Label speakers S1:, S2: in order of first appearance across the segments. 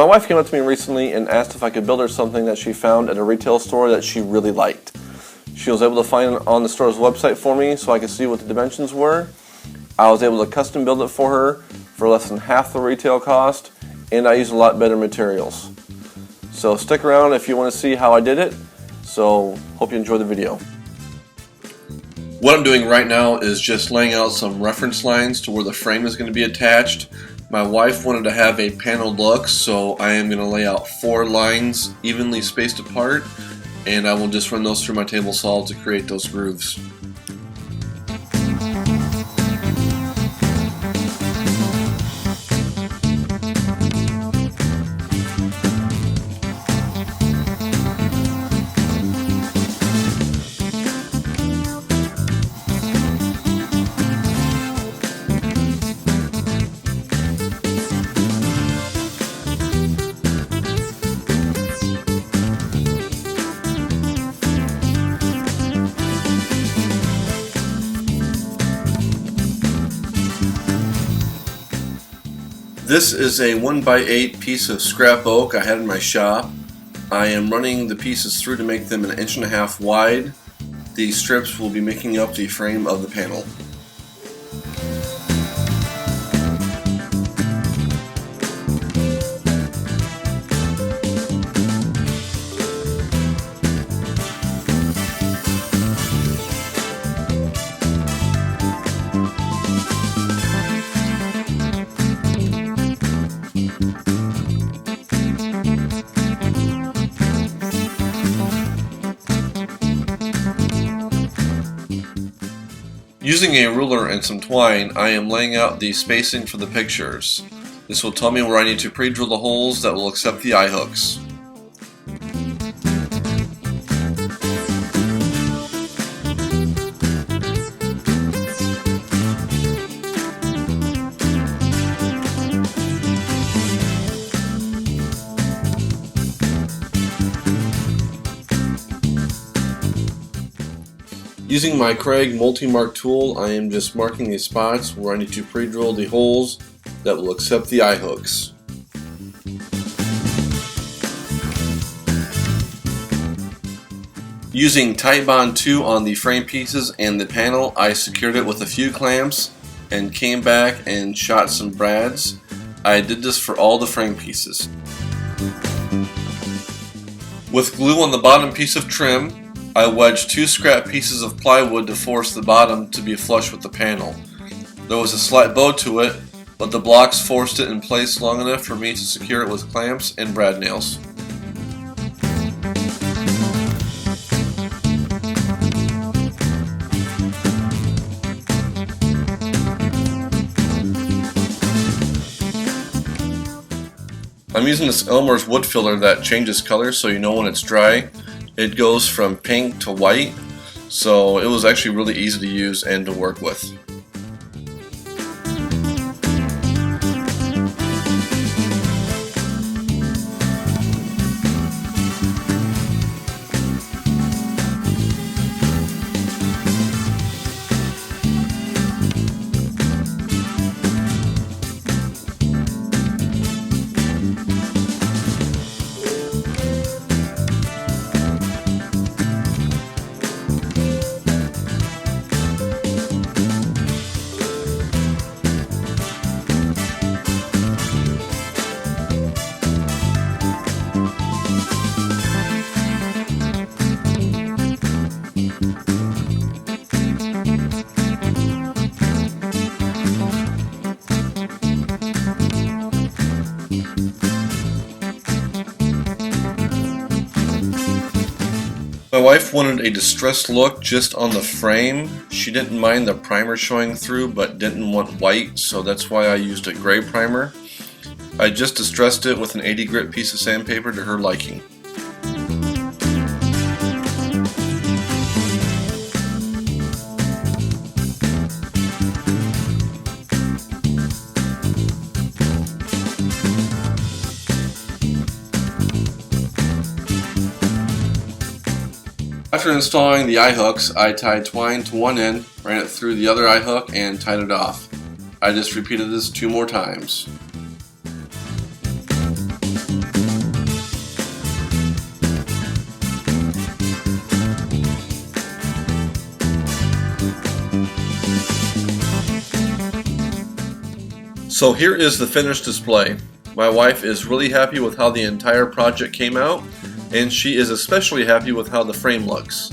S1: My wife came up to me recently and asked if I could build her something that she found at a retail store that she really liked. She was able to find it on the store's website for me so I could see what the dimensions were. I was able to custom build it for her for less than half the retail cost, and I used a lot better materials. So stick around if you want to see how I did it. So hope you enjoy the video. What I'm doing right now is just laying out some reference lines to where the frame is going to be attached. My wife wanted to have a paneled look, so I am going to lay out 4 lines evenly spaced apart, and I will just run those through my table saw to create those grooves. This is a 1x8 piece of scrap oak I had in my shop. I am running the pieces through to make them 1.5 inches wide. These strips will be making up the frame of the panel. Using a ruler and some twine, I am laying out the spacing for the pictures. This will tell me where I need to pre-drill the holes that will accept the eye hooks. Using my Craig multi-mark tool, I am just marking the spots where I need to pre-drill the holes that will accept the eye hooks. Using Titebond 2 on the frame pieces and the panel, I secured it with a few clamps and came back and shot some brads. I did this for all the frame pieces. With glue on the bottom piece of trim, I wedged 2 scrap pieces of plywood to force the bottom to be flush with the panel. There was a slight bow to it, but the blocks forced it in place long enough for me to secure it with clamps and brad nails. I'm using this Elmer's wood filler that changes color so you know when it's dry. It goes from pink to white, so it was actually really easy to use and to work with. My wife wanted a distressed look just on the frame. She didn't mind the primer showing through but didn't want white, so that's why I used a gray primer. I just distressed it with an 80 grit piece of sandpaper to her liking. After installing the eye hooks, I tied twine to one end, ran it through the other eye hook, and tied it off. I just repeated this 2 more times. So here is the finished display. My wife is really happy with how the entire project came out, and she is especially happy with how the frame looks.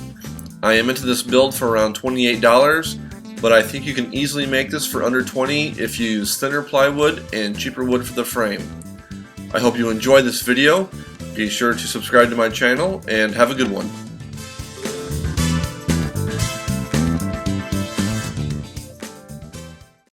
S1: I am into this build for around $28, but I think you can easily make this for under $20 if you use thinner plywood and cheaper wood for the frame. I hope you enjoyed this video. Be sure to subscribe to my channel and have a good one.